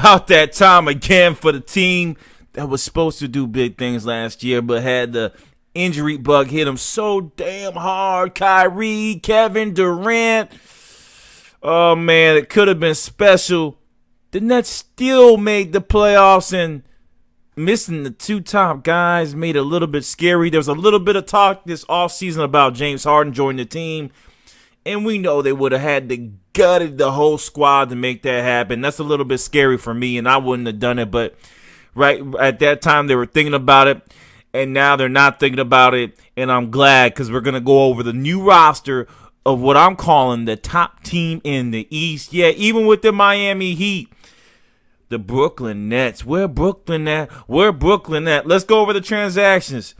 about that time again for the team that was supposed to do big things last year, but had the injury bug hit him so damn hard. Kyrie, Kevin Durant. Oh, man, it could have been special. The Nets still made the playoffs, and missing the two top guys made it a little bit scary. There was a little bit of talk this offseason about James Harden joining the team, and we know they would have had to gutted the whole squad to make that happen. That's a little bit scary for me, and I wouldn't have done it, but right at that time they were thinking about it, and now they're not thinking about it, and I'm glad because we're going to go over the new roster of what I'm calling the top team in the East. Yeah, even with the Miami Heat, the Brooklyn Nets. Where Brooklyn at? Where Brooklyn at? Let's go over the transactions.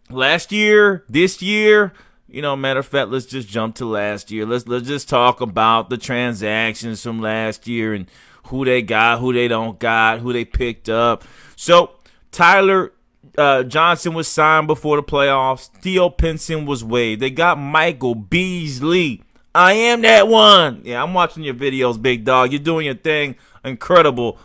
Last year, this year, matter of fact, let's just jump to last year. Let's just talk about the transactions from last year and who they got, who they don't got, who they picked up. So, Tyler Johnson was signed before the playoffs. Theo Pinson was waived. They got Michael Beasley. I am that one. Yeah, I'm watching your videos, big dog. You're doing your thing. Incredible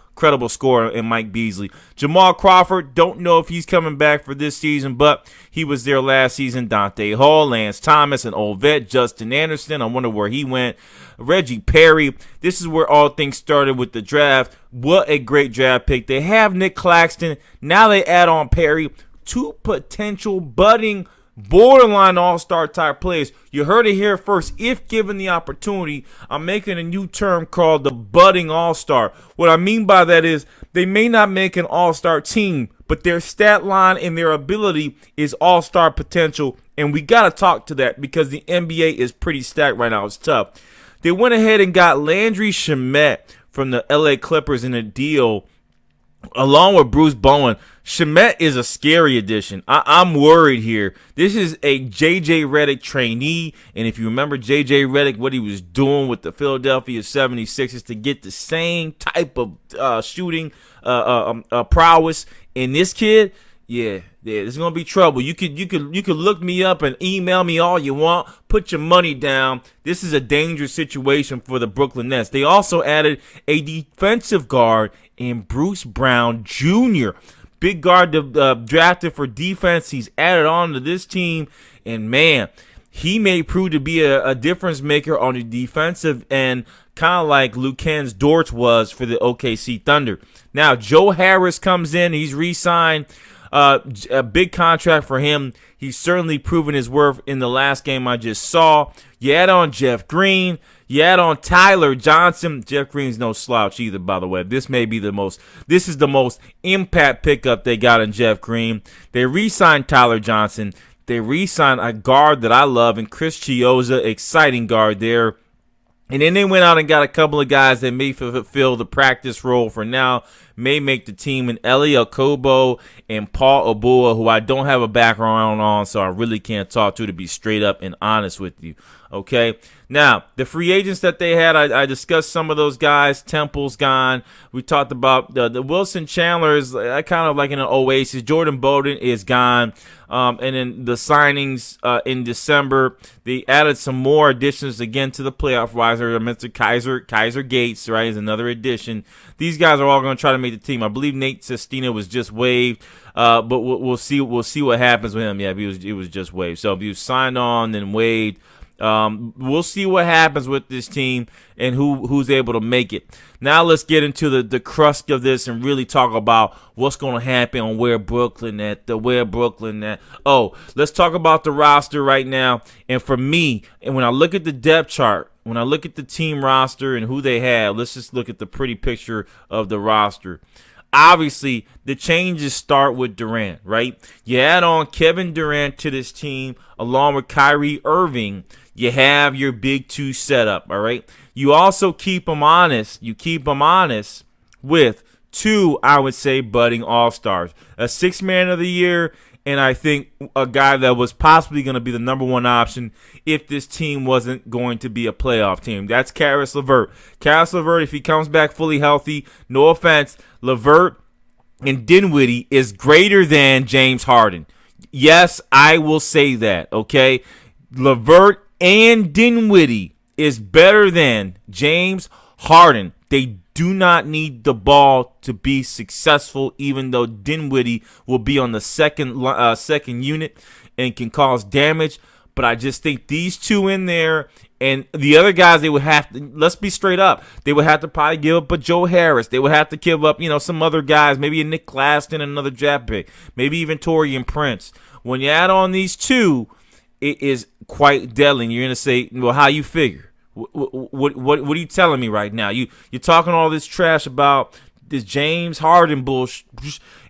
scorer in Mike Beasley. Jamal Crawford, don't know if he's coming back for this season, but he was there last season. Dante Hall, Lance Thomas, an old vet. Justin Anderson, I wonder where he went. Reggie Perry. This is where all things started with the draft. What a great draft pick. They have Nick Claxton. Now they add on Perry. Two potential budding borderline all-star type players. You heard it here first. If given the opportunity, I'm making a new term called the budding all-star. What I mean by that is they may not make an all-star team, but their stat line and their ability is all-star potential, and we got to talk to that because the NBA is pretty stacked right now. It's tough. They went ahead and got Landry Shamet from the LA Clippers in a deal along with Bruce Bowen. Shamet is a scary addition. I'm worried here. This is a J.J. Redick trainee, and if you remember J.J. Redick, what he was doing with the Philadelphia 76ers to get the same type of shooting prowess in this kid, yeah, there's gonna be trouble. You could look me up and email me all you want. Put your money down. This is a dangerous situation for the Brooklyn Nets. They also added a defensive guard in Bruce Brown Jr., big guard drafted for defense. He's added on to this team, and man, he may prove to be a difference maker on the defensive end, kind of like Lukan's Dort was for the OKC Thunder. Now, Joe Harris comes in. He's re-signed. A big contract for him. He's certainly proven his worth in the last game I just saw. You add on Jeff Green. You add on Tyler Johnson. Jeff Green's no slouch either, by the way. This is the most impact pickup they got in Jeff Green. They re-signed Tyler Johnson. They re-signed a guard that I love, and Chris Chiozza, exciting guard there. And then they went out and got a couple of guys that may fulfill the practice role for now, may make the team, in Eli Okobo and Paul Abua, who I don't have a background on, so I really can't talk to be straight up and honest with you. Okay? Now, the free agents that they had, I discussed some of those guys. Temple's gone. We talked about the Wilson Chandler is kind of like in an oasis. Jordan Bowden is gone. And then the signings in December, they added some more additions again to the playoff riser. Mr. Kaiser Gates, right, is another addition. These guys are all going to try to make the team. I believe Nate Sestina was just waived, but we'll see what happens with him. Yeah, he was just waived. So if he was signed on then waived, we'll see what happens with this team and who's able to make it. Now let's get into the crust of this and really talk about what's going to happen on where Brooklyn at. Oh, let's talk about the roster right now. And for me, and when I look at the depth chart, when I look at the team roster and who they have, let's just look at the pretty picture of the roster. Obviously, the changes start with Durant, right? You add on Kevin Durant to this team along with Kyrie Irving. You have your big two setup, all right? You also keep them honest. You keep them honest with two, I would say, budding all-stars. A six-man of the year, and I think a guy that was possibly going to be the number one option if this team wasn't going to be a playoff team. That's Caris LeVert. Caris LeVert, if he comes back fully healthy, no offense, LeVert and Dinwiddie is greater than James Harden. Yes, I will say that, okay? LeVert and Dinwiddie is better than James Harden. They do not need the ball to be successful, even though Dinwiddie will be on the second unit and can cause damage. But I just think these two in there and the other guys, they would have to, let's be straight up, they would have to probably give up a Joe Harris. They would have to give up, some other guys, maybe a Nick Claxton, another draft pick, maybe even Taurean Prince. When you add on these two, it is quite deadly. And you're going to say, well, how you figure? What are you telling me right now? You're talking all this trash about this James Harden bullshit,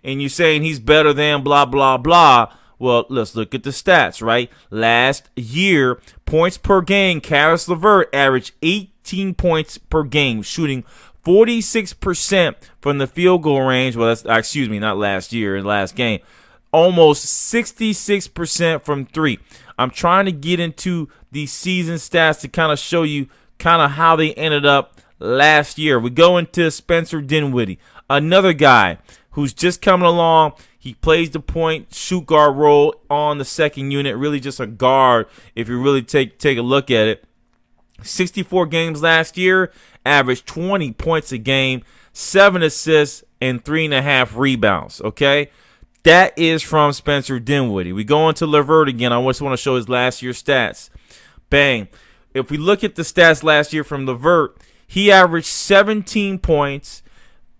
and you're saying he's better than blah, blah, blah. Well, let's look at the stats, right? Last year, points per game, Karis LeVert averaged 18 points per game, shooting 46% from the field goal range. Well, not last year, last game. Almost 66% from three. I'm trying to get into these season stats to kind of show you kind of how they ended up last year. We go into Spencer Dinwiddie, another guy who's just coming along. He plays the point shoot guard role on the second unit, really just a guard if you really take a look at it. 64 games last year, averaged 20 points a game, 7 assists, and 3.5 rebounds, okay? That is from Spencer Dinwiddie. We go into LeVert again. I just want to show his last year's stats. Bang. If we look at the stats last year from LeVert, he averaged 17 points,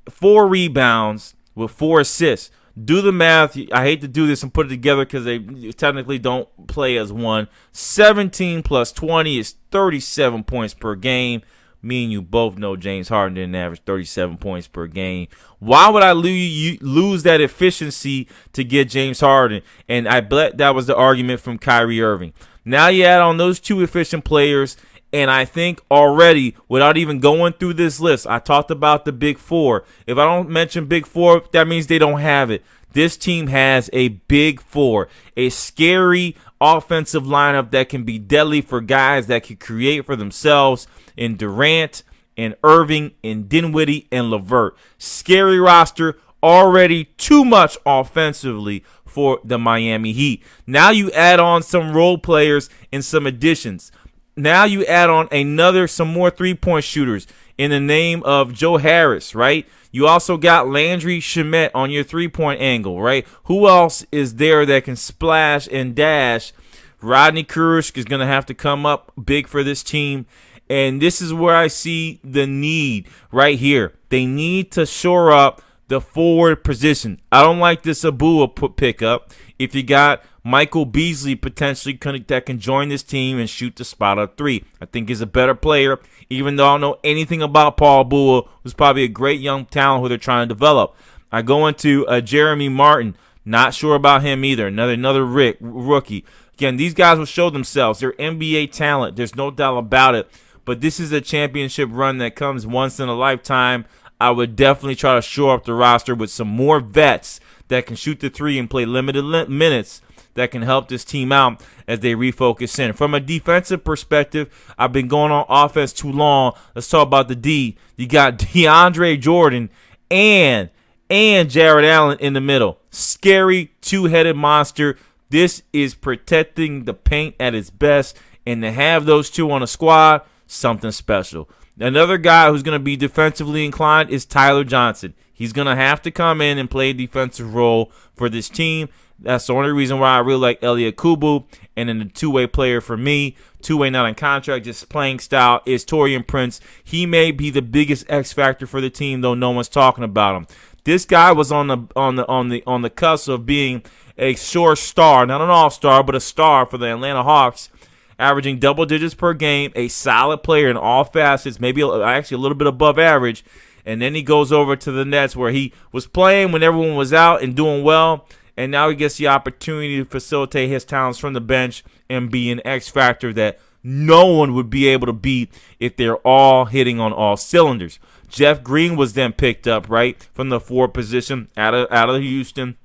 4 rebounds, with 4 assists. Do the math. I hate to do this and put it together because they technically don't play as one. 17 plus 20 is 37 points per game. Me and you both know James Harden didn't average 37 points per game. Why would I lose that efficiency to get James Harden? And I bet that was the argument from Kyrie Irving. Now you add on those two efficient players, and I think already, without even going through this list, I talked about the big four. If I don't mention big four, that means they don't have it. This team has a big four, a scary offensive lineup that can be deadly for guys that can create for themselves in Durant, in Irving, in Dinwiddie, and LeVert. Scary roster, already too much offensively for the Miami Heat. Now you add on some role players and some additions. Now you add on some more three-point shooters in the name of Joe Harris, right? You also got Landry Shamet on your three-point angle, right? Who else is there that can splash and dash? Rodney Kurush is going to have to come up big for this team. And this is where I see the need right here. They need to shore up the forward position. I don't like this Abua pickup. If you got Michael Beasley potentially that can join this team and shoot the spot up three, I think he's a better player, even though I don't know anything about Paul Abua, who's probably a great young talent who they're trying to develop. I go into Jeremy Martin. Not sure about him either. Another rookie. Again, these guys will show themselves. They're NBA talent. There's no doubt about it. But this is a championship run that comes once in a lifetime. I would definitely try to shore up the roster with some more vets that can shoot the three and play limited minutes that can help this team out as they refocus in. From a defensive perspective, I've been going on offense too long. Let's talk about the D. You got DeAndre Jordan and Jared Allen in the middle. Scary two-headed monster. This is protecting the paint at its best. And to have those two on a squad, something special. Another guy who's going to be defensively inclined is Tyler Johnson. He's going to have to come in and play a defensive role for this team. That's the only reason why I really like Elliot Kubu. And then the two-way player for me, two-way not in contract, just playing style, is Taurean Prince. He may be the biggest X factor for the team, though no one's talking about him. This guy was on the cusp of being a sure star, not an all-star, but a star for the Atlanta Hawks, averaging double digits per game, a solid player in all facets, maybe actually a little bit above average. And then he goes over to the Nets where he was playing when everyone was out and doing well. And now he gets the opportunity to facilitate his talents from the bench and be an X factor that no one would be able to beat if they're all hitting on all cylinders. Jeff Green was then picked up, right, from the forward position out of Houston.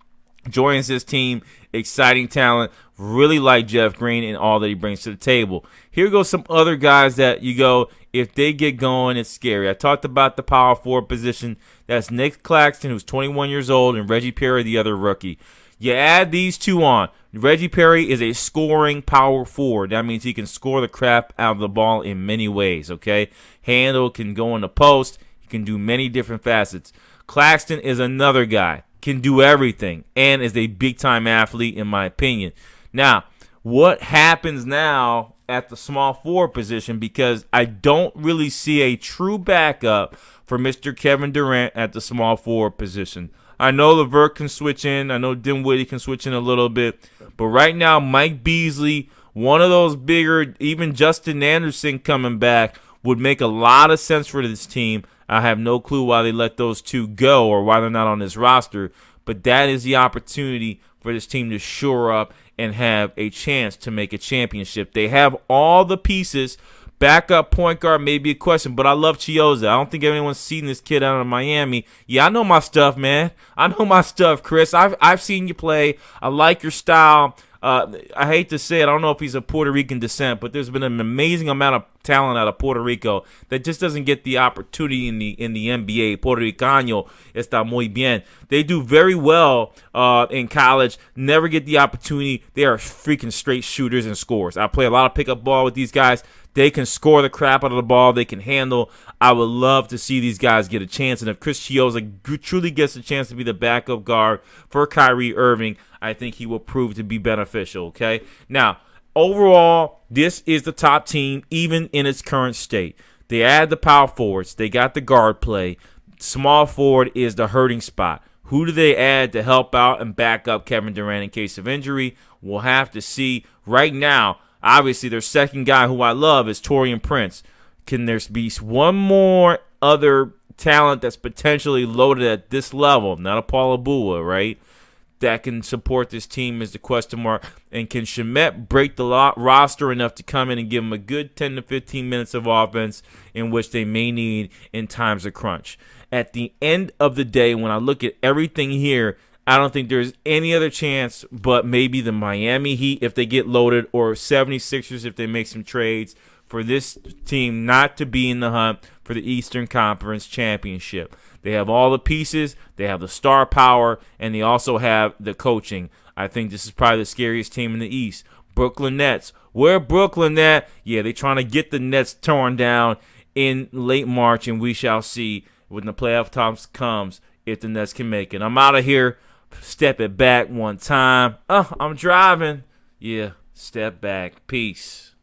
Joins his team, exciting talent. Really like Jeff Green and all that he brings to the table. Here goes some other guys that you go, if they get going, it's scary. I talked about the power forward position. That's Nick Claxton, who's 21 years old, and Reggie Perry, the other rookie. You add these two on. Reggie Perry is a scoring power forward. That means he can score the crap out of the ball in many ways, okay? Handle, can go in the post. He can do many different facets. Claxton is another guy, can do everything, and is a big-time athlete in my opinion. Now, what happens now at the small forward position, because I don't really see a true backup for Mr. Kevin Durant at the small forward position. I know Levert can switch in. I know Dinwiddie can switch in a little bit. But right now, Mike Beasley, one of those bigger, even Justin Anderson coming back, would make a lot of sense for this team. I have no clue why they let those two go or why they're not on this roster. But that is the opportunity for this team to shore up and have a chance to make a championship. They have all the pieces. Backup point guard may be a question, but I love Chiozza. I don't think anyone's seen this kid out of Miami. Yeah, I know my stuff, man. I know my stuff, Chris. I've seen you play. I like your style. I hate to say it, I don't know if he's of Puerto Rican descent, but there's been an amazing amount of talent out of Puerto Rico that just doesn't get the opportunity in the NBA. Puerto Ricano está muy bien. They do very well in college, never get the opportunity. They are freaking straight shooters and scorers. I play a lot of pickup ball with these guys. They can score the crap out of the ball. They can handle. I would love to see these guys get a chance. And if Chris Chiozza truly gets a chance to be the backup guard for Kyrie Irving, I think he will prove to be beneficial, okay? Now, overall, this is the top team, even in its current state. They add the power forwards. They got the guard play. Small forward is the hurting spot. Who do they add to help out and back up Kevin Durant in case of injury? We'll have to see. Right now, obviously, their second guy who I love is Taurean Prince. Can there be one more other talent that's potentially loaded at this level? Not a Paul Abua, right? That can support this team is the question mark. And can Shamet break the roster enough to come in and give them a good 10 to 15 minutes of offense in which they may need in times of crunch? At the end of the day, when I look at everything here, I don't think there's any other chance but maybe the Miami Heat if they get loaded, or 76ers if they make some trades, for this team not to be in the hunt for the Eastern Conference Championship. They have all the pieces, they have the star power, and they also have the coaching. I think this is probably the scariest team in the East. Brooklyn Nets. Where Brooklyn at? Yeah, they're trying to get the Nets torn down in late March, and we shall see when the playoff time comes if the Nets can make it. I'm out of here. Step it back one time. I'm driving. Yeah, step back. Peace.